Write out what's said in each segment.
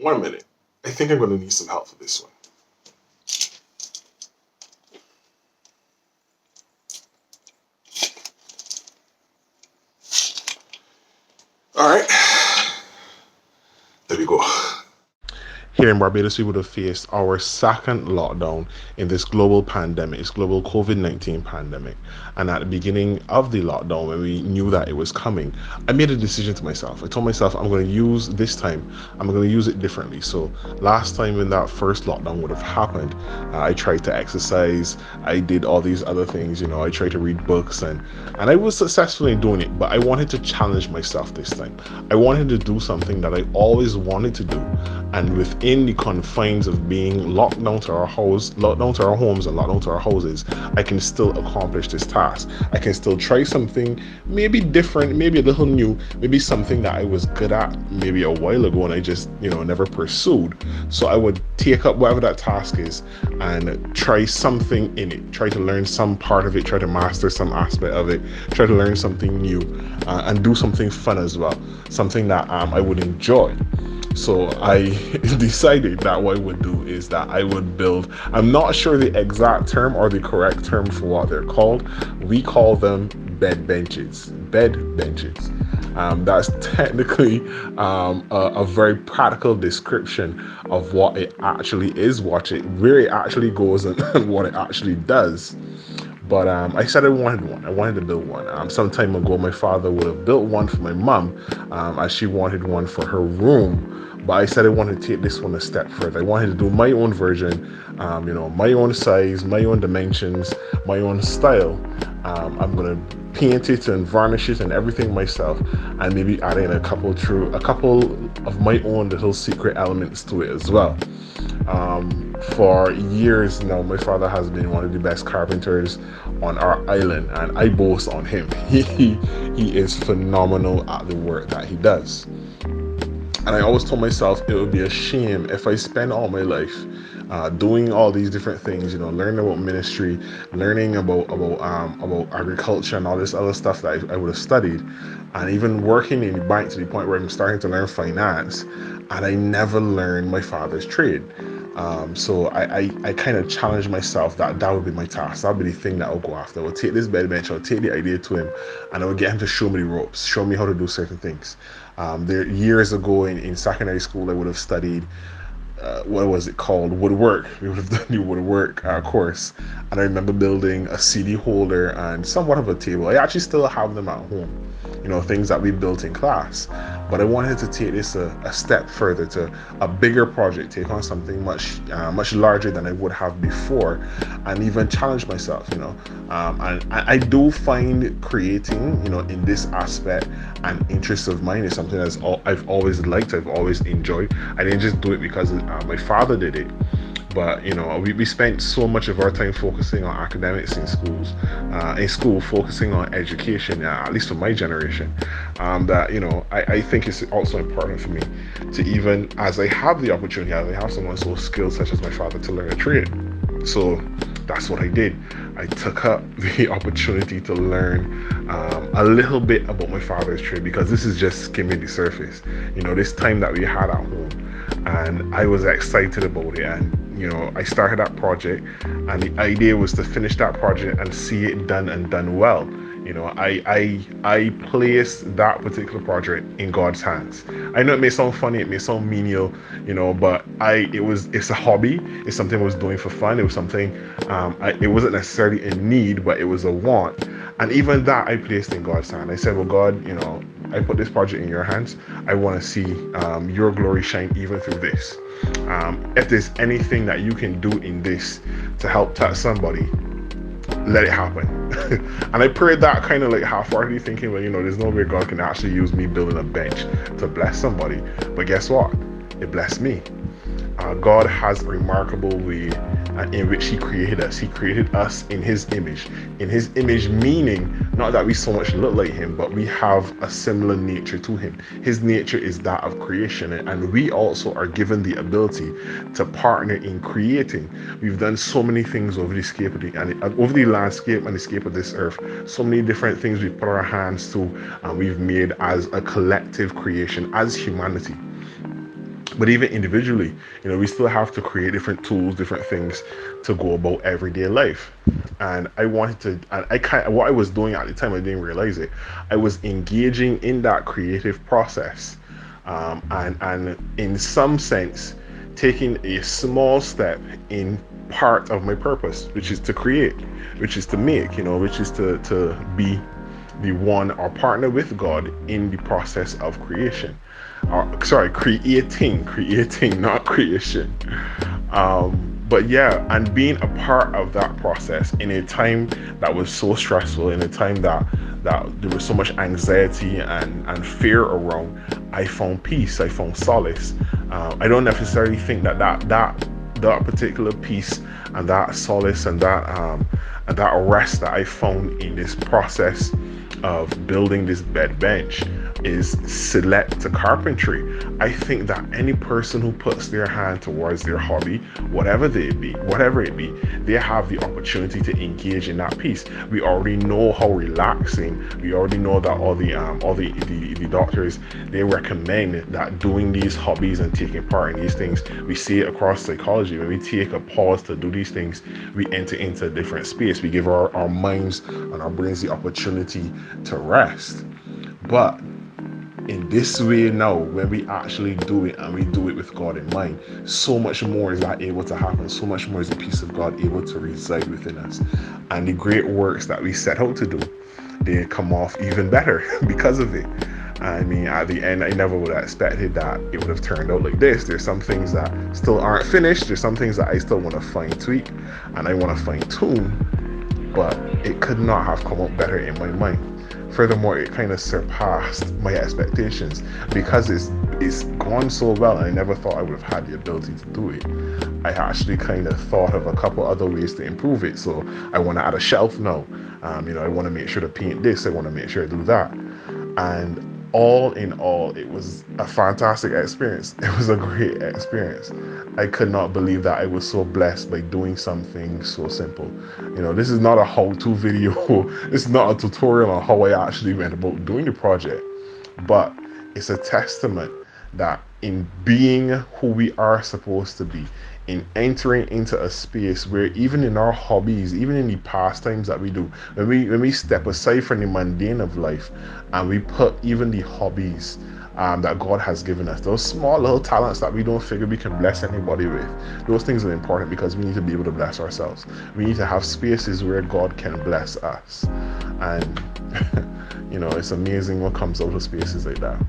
1 minute. I think I'm going to need some help for this one. All right. There we go. Here in Barbados, we would have faced our second lockdown in this global pandemic, this global COVID-19 pandemic. And at the beginning of the lockdown, when we knew that it was coming, I made a decision to myself. I told myself I'm going to use this time, I'm going to use it differently. So last time when that first lockdown would have happened, I tried to exercise, I did all these other things, I tried to read books, and I was successful in doing it, but I wanted to challenge myself this time. I wanted to do something that I always wanted to do, and within the confines of being locked down to our house, locked down to our homes and locked down to our houses, I can still accomplish this task. I can still try something maybe different, maybe a little new, maybe something that I was good at maybe a while ago and I just, never pursued. So I would take up whatever that task is and try something in it, try to learn some part of it, try to master some aspect of it, try to learn something new, and do something fun as well, something that I would enjoy. So I decided that what I would do is that I would build, I'm not sure the exact term or the correct term for what they're called. We call them bed benches. Bed benches. That's technically a very practical description of what it actually is, where it actually goes, and what it actually does. But I said I wanted one. I wanted to build one. Some time ago, my father would have built one for my mom, as she wanted one for her room. But I said I wanted to take this one a step further. I wanted to do my own version, my own size, my own dimensions, my own style. I'm gonna paint it and varnish it and everything myself, and maybe add in a couple of my own little secret elements to it as well. For years now, my father has been one of the best carpenters on our island, and I boast on him. He is phenomenal at the work that he does. And I always told myself it would be a shame if I spend all my life doing all these different things, learning about ministry, learning about agriculture and all this other stuff that I would have studied, and even working in the bank to the point where I'm starting to learn finance, and I never learned my father's trade. So I kind of challenged myself that would be my task. That would be the thing that I'll go after. I would take this bed bench, I'll take the idea to him, and I would get him to show me the ropes, show me how to do certain things. There years ago in secondary school, I would have studied what was it called? Woodwork. We would have done the woodwork course, and I remember building a CD holder and somewhat of a table. I actually still have them at home, things that we built in class. But I wanted to take this a step further, to a bigger project, take on something much larger than I would have before, and even challenge myself. And I do find creating, in this aspect, an interest of mine. Is something I've always liked, I've always enjoyed. I didn't just do it because my father did it. But we spent so much of our time focusing on academics in school, focusing on education, at least for my generation, that I think it's also important for me to, even as I have the opportunity, as I have someone so skilled such as my father, to learn a trade. So that's what I did. I took up the opportunity to learn a little bit about my father's trade, because this is just skimming the surface. This time that we had at home, and I was excited about it, and I started that project, and the idea was to finish that project and see it done, and done well. I placed that particular project in God's hands. I know it may sound funny, it may sound menial, but it's a hobby. It's something I was doing for fun. It was something, it wasn't necessarily a need, but it was a want. And even that I placed in God's hand. I said, well, God, I put this project in your hands. I want to see your glory shine even through this. If there's anything that you can do in this to help touch somebody, let it happen. And I prayed that kind of like half-heartedly, thinking, well, there's no way God can actually use me building a bench to bless somebody. But guess what? It blessed me. God has a remarkable way in which He created us. He created us in His image. In His image, meaning not that we so much look like Him, but we have a similar nature to Him. His nature is that of creation, and we also are given the ability to partner in creating. We've done so many things over the landscape and the scape of this earth. So many different things we've put our hands to, and we've made as a collective creation, as humanity. But even individually, we still have to create different tools, different things to go about everyday life. And I wanted to, and I kind of, what I was doing at the time, I didn't realize it. I was engaging in that creative process, and in some sense, taking a small step in part of my purpose, which is to create, which is to make, which is to be the one or partner with God in the process of creation. Sorry, creating, not creation. But yeah, and being a part of that process in a time that was so stressful, in a time that there was so much anxiety and fear around, I found peace. I found solace. I don't necessarily think that particular peace and that solace and that rest that I found in this process of building this bed bench is select to carpentry. I think that any person who puts their hand towards their hobby, whatever it be, they have the opportunity to engage in that piece. We already know how relaxing. We already know that all the doctors, they recommend that doing these hobbies and taking part in these things. We see it across psychology. When we take a pause to do these things, we enter into a different space. We give our minds and our brains the opportunity to rest. But in this way now, when we actually do it and we do it with God in mind, so much more is that able to happen. So much more is the peace of God able to reside within us. And the great works that we set out to do, they come off even better because of it. I mean, at the end, I never would have expected that it would have turned out like this. There's some things that still aren't finished. There's some things that I still want to fine tweak and I want to fine tune, but it could not have come out better in my mind. Furthermore, it kind of surpassed my expectations because it's gone so well, and I never thought I would have had the ability to do it. I actually kind of thought of a couple other ways to improve it. So I want to add a shelf now. I want to make sure to paint this. I want to make sure I do that. And all in all, it was a fantastic experience. It was a great experience. I could not believe that I was so blessed by doing something so simple. This is not a how-to video. This is not a tutorial on how I actually went about doing the project, but it's a testament that in being who we are supposed to be, in entering into a space where even in our hobbies, even in the pastimes that we do, when we step aside from the mundane of life and we put even the hobbies that God has given us, those small little talents that we don't figure we can bless anybody with, those things are important because we need to be able to bless ourselves. We need to have spaces where God can bless us. And it's amazing what comes out of spaces like that.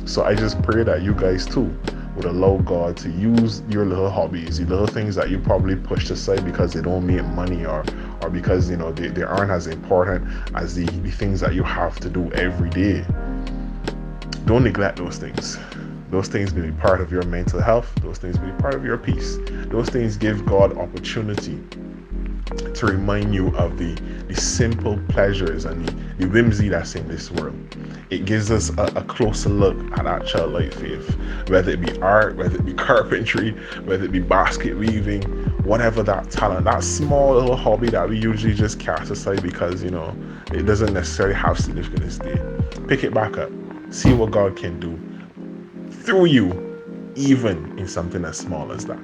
So I just pray that you guys too would allow God to use your little hobbies, the little things that you probably pushed aside because they don't make money or because they aren't as important as the things that you have to do every day. Don't neglect those things. Those things may be part of your mental health. Those things may be part of your peace. Those things give God opportunity to remind you of the simple pleasures and the whimsy that's in this world. It gives us a closer look at our childlike faith, whether it be art, whether it be carpentry, whether it be basket weaving, whatever that talent, that small little hobby that we usually just cast aside because it doesn't necessarily have significance today. Pick it back up, see what God can do through you, even in something as small as that.